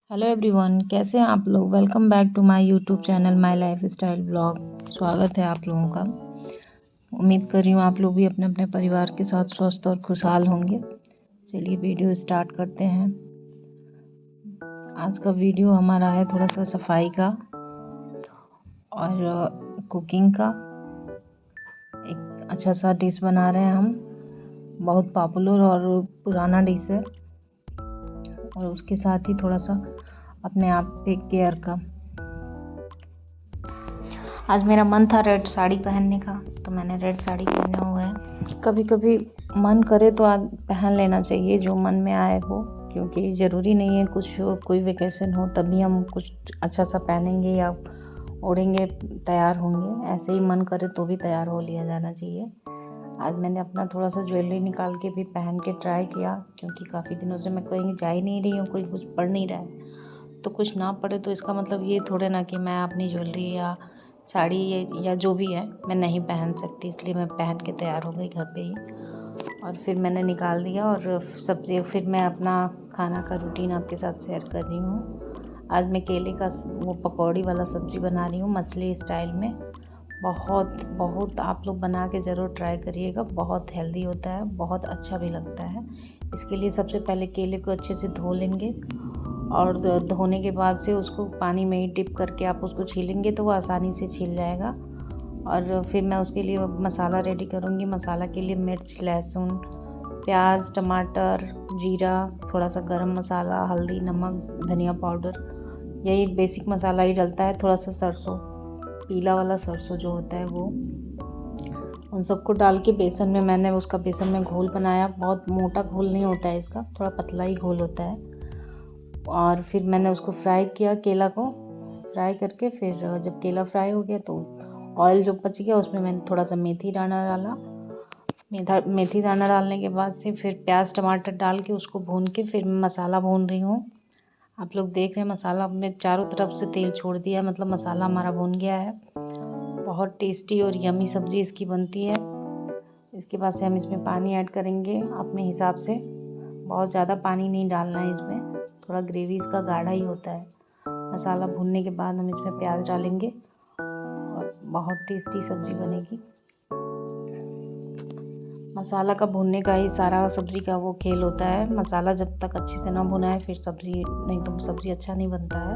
Hello everyone, कैसे हैं आप लोग। Welcome back to my YouTube channel my lifestyle blog. स्वागत है आप लोगों का। उम्मीद कर रही हूँ आप लोग भी अपने अपने परिवार के साथ स्वस्थ और खुशहाल होंगे। चलिए वीडियो स्टार्ट करते हैं। आज का वीडियो हमारा है थोड़ा सा सफाई का और कुकिंग का। एक अच्छा सा डिश बना रहे हैं हम, बहुत पॉपुलर और पुराना डिश है, और उसके साथ ही थोड़ा सा अपने आप पे केयर का। आज मेरा मन था रेड साड़ी पहनने का, तो मैंने रेड साड़ी पहना हुआ है। कभी कभी मन करे तो आज पहन लेना चाहिए जो मन में आए वो, क्योंकि ज़रूरी नहीं है कोई वेकेशन हो तभी हम कुछ अच्छा सा पहनेंगे या ओढ़ेंगे, तैयार होंगे। ऐसे ही मन करे तो भी तैयार हो लिया जाना चाहिए। आज मैंने अपना थोड़ा सा ज्वेलरी निकाल के भी पहन के ट्राई किया, क्योंकि काफ़ी दिनों से मैं कहीं जा ही नहीं रही हूँ, कोई कुछ पढ़ नहीं रहा है। तो कुछ ना पड़े तो इसका मतलब ये थोड़े ना कि मैं अपनी ज्वेलरी या साड़ी या जो भी है मैं नहीं पहन सकती। इसलिए मैं पहन के तैयार हो गई घर पे ही, और फिर मैंने निकाल दिया। और सब्जी फिर मैं अपना खाना का रूटीन आपके साथ शेयर कर रही हूँ। आज मैं केले का वो पकौड़ी वाला सब्ज़ी बना रही हूँ मछली स्टाइल में। बहुत आप लोग बना के ज़रूर ट्राई करिएगा। बहुत हेल्दी होता है, बहुत अच्छा भी लगता है। इसके लिए सबसे पहले केले को अच्छे से धो लेंगे, और धोने के बाद से उसको पानी में ही डिप करके आप उसको छीलेंगे तो वो आसानी से छिल जाएगा। और फिर मैं उसके लिए मसाला रेडी करूँगी। मसाला के लिए मिर्च, लहसुन, प्याज, टमाटर, जीरा, थोड़ा सा गरम मसाला, हल्दी, नमक, धनिया पाउडर, यही बेसिक मसाला ही डलता है। थोड़ा सा सरसों, पीला वाला सरसों जो होता है वो, उन सबको डाल के बेसन में मैंने उसका बेसन में घोल बनाया। बहुत मोटा घोल नहीं होता है इसका, थोड़ा पतला ही घोल होता है। और फिर मैंने उसको फ्राई किया, केला को फ्राई करके। फिर जब केला फ्राई हो गया तो ऑयल जो बच गया उसमें मैंने थोड़ा सा मेथी दाना डाला। मेथी दाना डालने के बाद से फिर प्याज टमाटर डाल के उसको भून के फिर मैं मसाला भून रही हूँ। आप लोग देख रहे हैं मसाला अपने चारों तरफ से तेल छोड़ दिया, मतलब मसाला हमारा भून गया है। बहुत टेस्टी और यमी सब्ज़ी इसकी बनती है। इसके बाद से हम इसमें पानी ऐड करेंगे अपने हिसाब से। बहुत ज़्यादा पानी नहीं डालना है इसमें, थोड़ा ग्रेवी इसका गाढ़ा ही होता है। मसाला भूनने के बाद हम इसमें प्याज डालेंगे और बहुत टेस्टी सब्ज़ी बनेगी। मसाला का भूनने का ही सारा सब्ज़ी का वो खेल होता है। मसाला जब तक अच्छे से ना भुना है फिर सब्ज़ी नहीं तो सब्ज़ी अच्छा नहीं बनता है।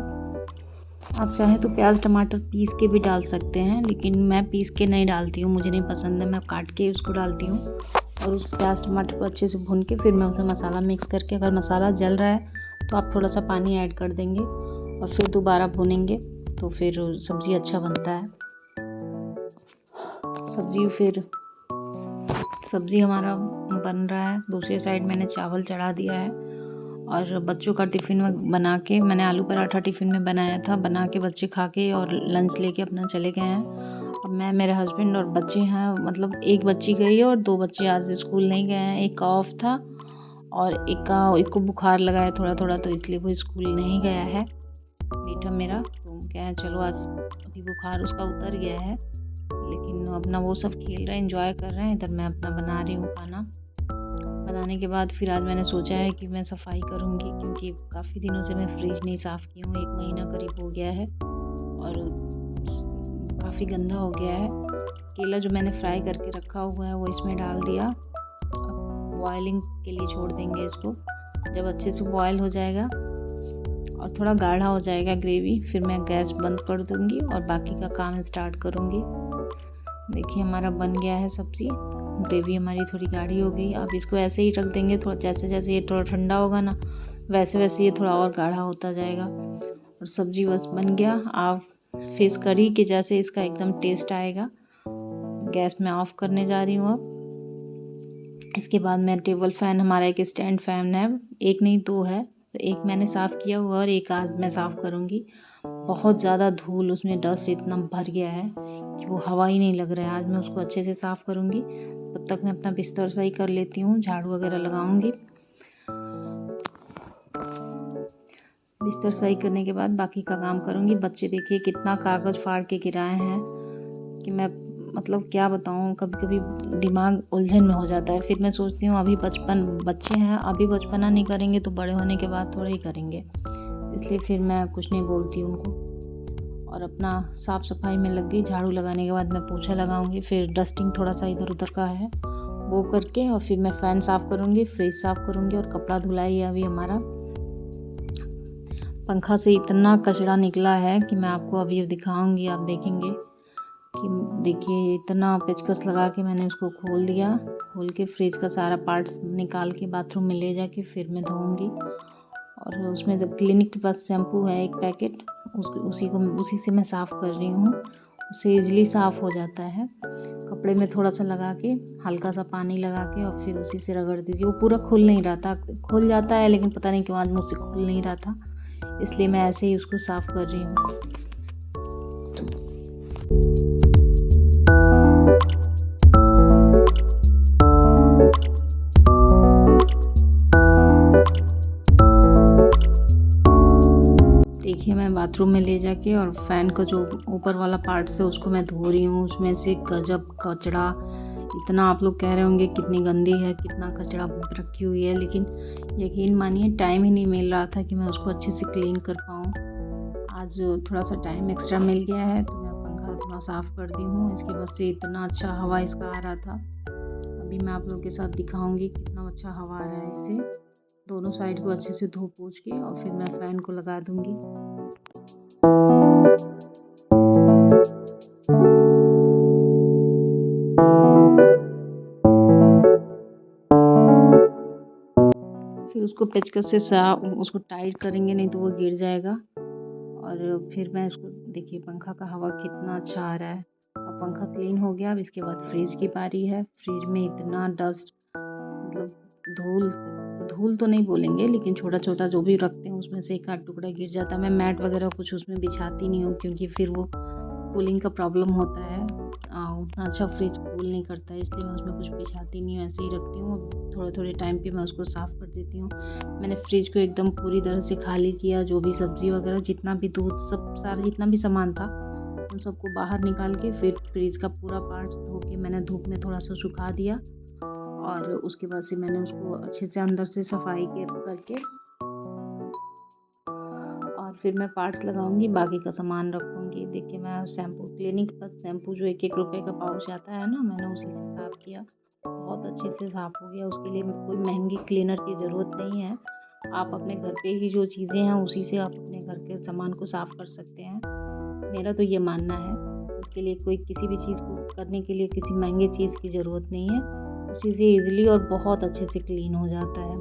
आप चाहें तो प्याज टमाटर पीस के भी डाल सकते हैं, लेकिन मैं पीस के नहीं डालती हूँ, मुझे नहीं पसंद है। मैं काट के उसको डालती हूँ और उस प्याज टमाटर को अच्छे से भून के फिर मैं उसमें मसाला मिक्स करके, अगर मसाला जल रहा है तो आप थोड़ा सा पानी ऐड कर देंगे और फिर दोबारा भूनेंगे तो फिर सब्ज़ी अच्छा बनता है। सब्ज़ी हमारा बन रहा है। दूसरी साइड मैंने चावल चढ़ा दिया है, और बच्चों का टिफ़िन में बना के मैंने आलू पराठा टिफ़िन में बनाया था। बना के बच्चे खा के और लंच लेके अपना चले गए हैं। अब मैं, मेरे हस्बैंड और बच्चे हैं, मतलब एक बच्ची गई है और 2 बच्चे आज स्कूल नहीं गए हैं। एक का ऑफ था और एक को बुखार लगा है थोड़ा थोड़ा, तो इसलिए वो स्कूल नहीं गया है। बेटा मेरा तो क्या है, चलो आज अभी बुखार उसका उतर गया है, लेकिन अपना वो सब खेल रहे हैं, एंजॉय कर रहे हैं। इधर मैं अपना बना रही हूँ खाना। बनाने के बाद फिर आज मैंने सोचा है कि मैं सफाई करूँगी, क्योंकि काफ़ी दिनों से मैं फ्रिज नहीं साफ़ की हूँ। 1 महीना करीब हो गया है और काफ़ी गंदा हो गया है। केला जो मैंने फ्राई करके रखा हुआ है वो इसमें डाल दिया। अब बॉयलिंग के लिए छोड़ देंगे इसको। जब अच्छे से बॉयल हो जाएगा और थोड़ा गाढ़ा हो जाएगा ग्रेवी, फिर मैं गैस बंद कर दूँगी और बाकी का काम स्टार्ट करूँगी। देखिए हमारा बन गया है सब्ज़ी। ग्रेवी हमारी थोड़ी गाढ़ी हो गई। अब इसको ऐसे ही रख देंगे, थोड़ा जैसे जैसे ये थोड़ा ठंडा होगा ना, वैसे वैसे ये थोड़ा और गाढ़ा होता जाएगा और सब्ज़ी बस बन गया। आप फिश करी के जैसे इसका एकदम टेस्ट आएगा। गैस में ऑफ करने जा रही हूँ अब। इसके बाद मैं टेबल फ़ैन, हमारा एक स्टैंड फ़ैन है, एक नहीं 2 है, तो एक मैंने साफ़ किया हुआ और एक आज मैं साफ़ करूँगी। बहुत ज़्यादा धूल, उसमें डस्ट इतना भर गया है कि वो हवा ही नहीं लग रहा है। आज मैं उसको अच्छे से साफ़ करूँगी। तब तक मैं अपना बिस्तर सही कर लेती हूँ, झाड़ू वगैरह लगाऊँगी। बिस्तर सही करने के बाद बाकी का काम करूँगी। बच्चे देखिए कितना कागज़ फाड़ के गिराए हैं कि मैं मतलब क्या बताऊँ, कभी कभी दिमाग उलझन में हो जाता है। फिर मैं सोचती हूँ अभी बच्चे हैं, अभी बचपना नहीं करेंगे तो बड़े होने के बाद थोड़ा ही करेंगे। इसलिए फिर मैं कुछ नहीं बोलती उनको और अपना साफ़ सफाई में लग गई। झाड़ू लगाने के बाद मैं पोछा लगाऊंगी, फिर डस्टिंग थोड़ा सा इधर उधर का है वो करके, और फिर मैं फ़ैन साफ़ करूँगी, फ्रिज साफ़ करूँगी और कपड़ा धुलाई है अभी हमारा। पंखा से इतना कचरा निकला है कि मैं आपको अभी दिखाऊंगी, आप देखेंगे कि देखिए इतना पेचकस लगा के मैंने उसको खोल दिया। खोल के फ्रिज का सारा पार्ट्स निकाल के बाथरूम में ले जाके फिर मैं धोऊंगी। और उसमें क्लिनिक के पास शैम्पू है एक पैकेट, उसी से मैं साफ़ कर रही हूँ। उससे ईज़िली साफ़ हो जाता है। कपड़े में थोड़ा सा लगा के हल्का सा पानी लगा के और फिर उसी से रगड़ दीजिए। वो पूरा खुल नहीं रहा था, खुल जाता है लेकिन पता नहीं क्यों आज मुझसे खुल नहीं रहा था, इसलिए मैं ऐसे ही उसको साफ़ कर रही हूँ। देखिए मैं बाथरूम में ले जाके और फ़ैन का जो ऊपर वाला पार्ट है उसको मैं धो रही हूँ। उसमें से गजब कचरा, इतना आप लोग कह रहे होंगे कितनी गंदी है, कितना कचरा रखी हुई है, लेकिन यकीन मानिए टाइम ही नहीं मिल रहा था कि मैं उसको अच्छे से क्लीन कर पाऊँ। आज थोड़ा सा टाइम एक्स्ट्रा मिल गया है तो मैं पंखा थोड़ा साफ़ कर दी हूँ। इसकी वजह से इतना अच्छा हवा इसका आ रहा था। अभी मैं आप लोगों के साथ दिखाऊंगी कितना अच्छा हवा आ रहा है इससे। दोनों साइड को अच्छे से धो पोंछ के और फिर मैं फ़ैन को लगा दूंगी। फिर उसको पेचकस से उसको टाइट करेंगे, नहीं तो वो गिर जाएगा। और फिर मैं उसको देखिए पंखा का हवा कितना अच्छा आ रहा है। अब पंखा क्लीन हो गया। अब इसके बाद फ्रिज की बारी है। फ्रिज में इतना डस्ट, मतलब धूल धूल तो नहीं बोलेंगे लेकिन छोटा छोटा जो भी रखते हैं उसमें से एक आध टुकड़ा गिर जाता है। मैं मैट वगैरह कुछ उसमें बिछाती नहीं हूँ क्योंकि फिर वो कूलिंग का प्रॉब्लम होता है। उतना अच्छा फ्रिज कूल नहीं करता है, इसलिए मैं उसमें कुछ बिछाती नहीं हूँ, ऐसे ही रखती हूँ। थोड़े थोड़े टाइम पे मैं उसको साफ़ कर देती हूँ। मैंने फ्रिज को एकदम पूरी तरह से खाली किया। जो भी सब्ज़ी वगैरह, जितना भी दूध, सब सारा जितना भी सामान था उन सबको बाहर निकाल के फिर फ्रिज का पूरा पार्ट्स धो के मैंने धूप में थोड़ा सा सुखा दिया। और उसके बाद से मैंने उसको अच्छे से अंदर से सफाई करके और फिर मैं पार्ट्स लगाऊंगी, बाकी का सामान रखूंगी। देखिए मैं शैम्पू, क्लिनिक पर शैम्पू जो 1-1 रुपए का पाउच आता है ना, मैंने उसी से साफ़ किया। बहुत अच्छे से साफ़ हो गया। उसके लिए कोई महंगी क्लीनर की ज़रूरत नहीं है। आप अपने घर पे ही जो चीज़ें हैं उसी से आप अपने घर के सामान को साफ़ कर सकते हैं, मेरा तो ये मानना है। उसके लिए कोई किसी भी चीज़ को करने के लिए किसी महंगे चीज़ की ज़रूरत नहीं है। उसी से ईज़िली और बहुत अच्छे से क्लीन हो जाता है।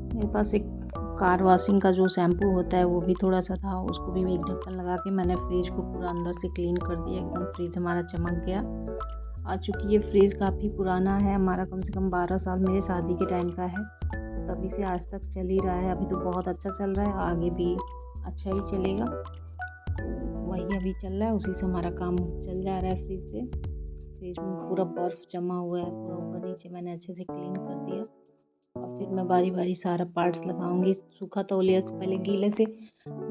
मेरे पास एक कार वॉशिंग का जो शैम्पू होता है वो भी थोड़ा सा था, उसको भी एक ढक्कन लगा के मैंने फ्रिज को पूरा अंदर से क्लीन कर दिया। एकदम फ्रिज हमारा चमक गया। चूँकि ये फ्रिज काफ़ी पुराना है, हमारा कम से कम 12 साल मेरे शादी के टाइम का है, तभी से आज तक चल ही रहा है। अभी तो बहुत अच्छा चल रहा है, आगे भी अच्छा ही चलेगा। तो वही अभी चल रहा है, उसी से हमारा काम चल जा रहा है। फ्रिज से, फ्रिज में पूरा बर्फ़ जमा हुआ है, पूरा ऊपर नीचे मैंने अच्छे से क्लीन कर दिया। और फिर मैं बारी बारी सारा पार्ट्स लगाऊंगी। सूखा तौलिया से पहले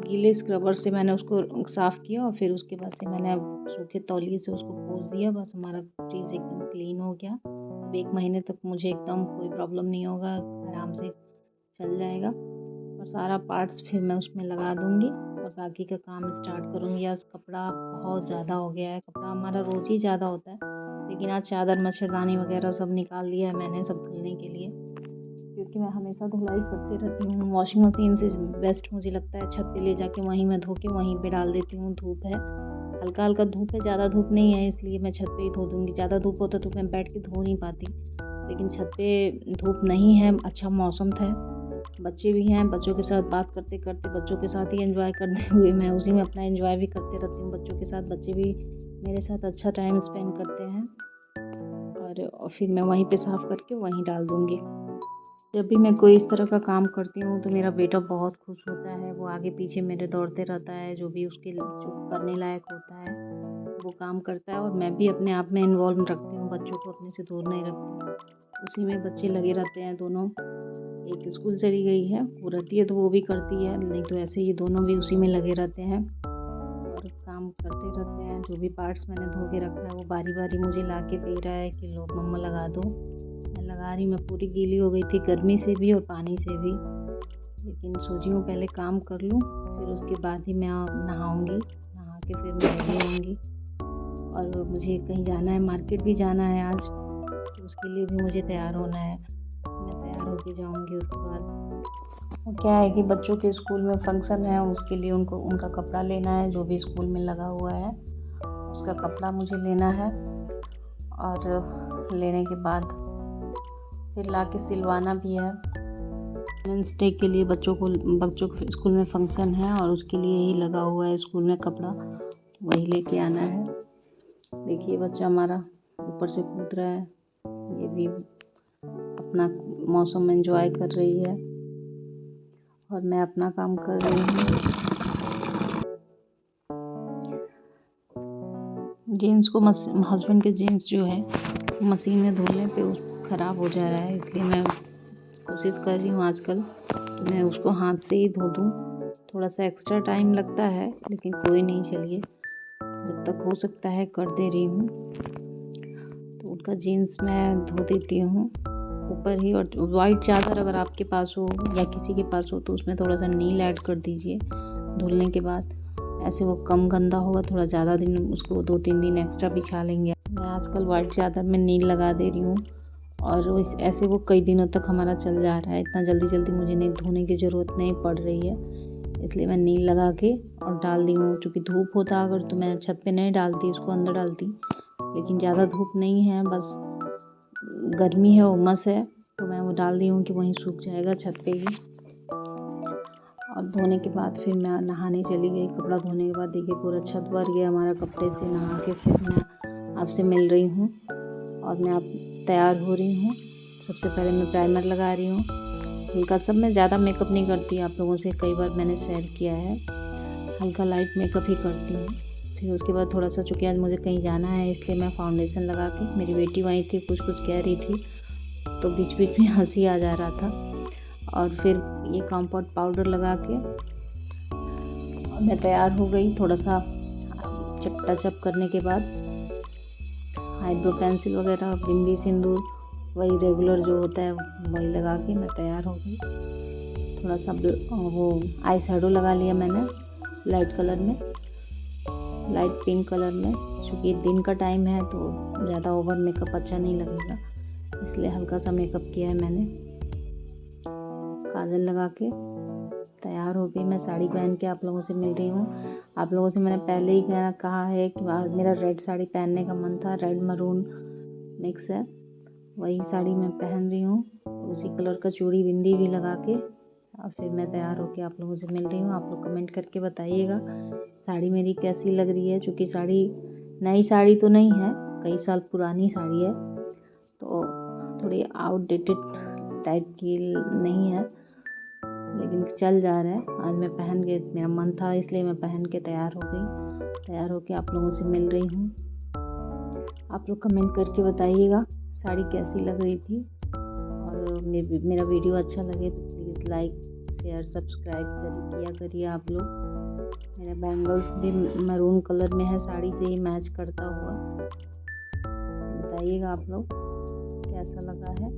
गीले स्क्रबर से मैंने उसको साफ़ किया और फिर उसके बाद से मैंने सूखे तौलिए से उसको पोंछ दिया। बस हमारा फ्रिज एकदम क्लीन हो गया। अब 1 महीने तक मुझे एकदम कोई प्रॉब्लम नहीं होगा, आराम से चल जाएगा। और सारा पार्ट्स फिर मैं उसमें लगा दूँगी और बाकी का काम स्टार्ट करूँगी। आज कपड़ा बहुत ज़्यादा हो गया है। कपड़ा हमारा रोज़ ही ज़्यादा होता है, लेकिन आज चादर, मच्छरदानी वगैरह सब निकाल दिया है मैंने, सब धुलने के लिए, क्योंकि मैं हमेशा धुलाई करती रहती हूँ। वॉशिंग मशीन से बेस्ट मुझे लगता है छत पे ले जाके वहीं मैं धो के वहीं पे डाल देती हूँ। धूप है, हल्का हल्का धूप है, ज़्यादा धूप नहीं है, इसलिए मैं छत पे ही धो दूँगी। ज़्यादा धूप होता तो मैं बैठ के धो नहीं पाती, लेकिन छत पे धूप नहीं है, अच्छा मौसम था, बच्चे भी हैं, बच्चों के साथ बात करते करते, बच्चों के साथ ही एंजॉय करते हुए मैं उसी में अपना एंजॉय भी करते रहती हूँ बच्चों के साथ। बच्चे भी मेरे साथ अच्छा टाइम स्पेंड करते हैं। और फिर मैं वहीं पे साफ़ करके वहीं डाल दूँगी। जब भी मैं कोई इस तरह का काम करती हूँ तो मेरा बेटा बहुत खुश होता है। वो आगे पीछे मेरे दौड़ते रहता है, जो भी उसके जो करने लायक होता है वो काम करता है। और मैं भी अपने आप में इन्वॉल्व रखती हूँ, बच्चों को अपने से दूर नहीं रखती। उसी में बच्चे लगे रहते हैं दोनों। एक स्कूल चली गई है, वो रहती है तो वो भी करती है, नहीं तो ऐसे ये दोनों भी उसी में लगे रहते हैं। और काम करते रहते हैं। जो भी पार्ट्स मैंने धो के रखा है वो बारी बारी मुझे ला के दे रहा है कि लो मम्मा लगा दो। मैं लगा रही, मैं पूरी गीली हो गई थी गर्मी से भी और पानी से भी, लेकिन सोची हूँ पहले काम कर लूँ, फिर उसके बाद ही मैं नहाऊँगी। नहा के फिर मैं रेडी होंगी और मुझे कहीं जाना है, मार्केट भी जाना है आज, तो उसके लिए भी मुझे तैयार होना है। मैं तैयार होके जाऊँगी। उसके बाद क्या है कि बच्चों के स्कूल में फंक्शन है, उसके लिए उनको उनका कपड़ा लेना है, जो भी स्कूल में लगा हुआ है उसका कपड़ा मुझे लेना है। और लेने के बाद फिर ला के सिलवाना भी है। वुमेंस डे के लिए बच्चों के स्कूल में फंक्शन है और उसके लिए ही लगा हुआ है स्कूल में कपड़ा, वही लेके आना है। देखिए बच्चा हमारा ऊपर से कूद रहा है, ये भी अपना मौसम एंजॉय कर रही है और मैं अपना काम कर रही हूँ। जीन्स को हस्बैंड के जीन्स जो है मशीन में धोने पे ख़राब हो जा रहा है, इसलिए मैं कोशिश कर रही हूँ आजकल कि मैं उसको हाथ से ही धो दूँ। थोड़ा सा एक्स्ट्रा टाइम लगता है, लेकिन कोई नहीं, चलिए जब तक हो सकता है कर दे रही हूँ। तो उनका जीन्स मैं धो देती हूँ ऊपर ही। और वाइट चादर अगर आपके पास हो या किसी के पास हो तो उसमें थोड़ा सा नील ऐड कर दीजिए धुलने के बाद, ऐसे वो कम गंदा होगा। थोड़ा ज़्यादा दिन उसको 2-3 दिन एक्स्ट्रा बिछा लेंगे। मैं आजकल वाइट चादर में नील लगा दे रही हूँ और ऐसे वो कई दिनों तक हमारा चल जा रहा है। इतना जल्दी जल्दी मुझे नहीं धोने की ज़रूरत नहीं पड़ रही है, इसलिए मैं नील लगा के और डाल दी हूँ। चूँकि धूप होता अगर तो मैं छत पे नहीं डालती, उसको अंदर डालती, लेकिन ज़्यादा धूप नहीं है, बस गर्मी है, उमस है, तो मैं वो डाल दी हूँ कि वहीं सूख जाएगा छत पे ही। और धोने के बाद फिर मैं नहाने चली गई। कपड़ा धोने के बाद देखिए पूरा छत भर गया हमारा कपड़े से। नहा के फिर मैं आपसे मिल रही हूँ और मैं अब तैयार हो रही हूँ। सबसे पहले मैं प्राइमर लगा रही हूँ हल्का। सब मैं ज़्यादा मेकअप नहीं करती, आप लोगों से कई बार मैंने शेयर किया है, हल्का लाइट मेकअप ही करती हूँ। फिर उसके बाद थोड़ा सा, चूँकि आज मुझे कहीं जाना है इसलिए मैं फाउंडेशन लगा के, मेरी बेटी वहीं थी, कुछ कह रही थी तो बीच बीच में हंसी आ जा रहा था। और फिर ये कॉम्पैक्ट पाउडर लगा के मैं तैयार हो गई। थोड़ा सा टचअप करने के बाद आईब्रो पेंसिल वगैरह, बिंदी, सिंदूर, वही रेगुलर जो होता है वही लगा के मैं तैयार हो गई। थोड़ा सा वो आई शैडो लगा लिया मैंने लाइट कलर में, लाइट पिंक कलर में। क्योंकि दिन का टाइम है तो ज़्यादा ओवर मेकअप अच्छा नहीं लगेगा, इसलिए हल्का सा मेकअप किया है मैंने। काजल लगा के तैयार हो गई। मैं साड़ी पहन के आप लोगों से मिल रही हूँ। आप लोगों से मैंने पहले ही कहा है कि आज मेरा रेड साड़ी पहनने का मन था, रेड मरून मिक्स है, वही साड़ी मैं पहन रही हूँ। उसी कलर का चूड़ी बिंदी भी लगा के और फिर मैं तैयार होके आप लोगों से मिल रही हूँ। आप लोग कमेंट करके बताइएगा साड़ी मेरी कैसी लग रही है। क्योंकि साड़ी नई साड़ी तो नहीं है, कई साल पुरानी साड़ी है, तो थोड़ी आउटडेटेड टाइप की नहीं है, लेकिन चल जा रहा है। आज मैं पहन के, मेरा मन था इसलिए मैं पहन के तैयार हो गई। तैयार होके आप लोगों से मिल रही हूँ। आप लोग कमेंट करके बताइएगा साड़ी कैसी लग रही थी। और मेरा वीडियो अच्छा लगे तो प्लीज़ लाइक, शेयर, सब्सक्राइब किया करिए आप लोग। मेरा बैंगल्स भी मैरून कलर में है, साड़ी से ही मैच करता हुआ। बताइएगा आप लोग कैसा लगा है।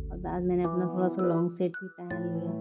और बाद मैंने अपना थोड़ा सा लॉन्ग सेट भी पहन लिया।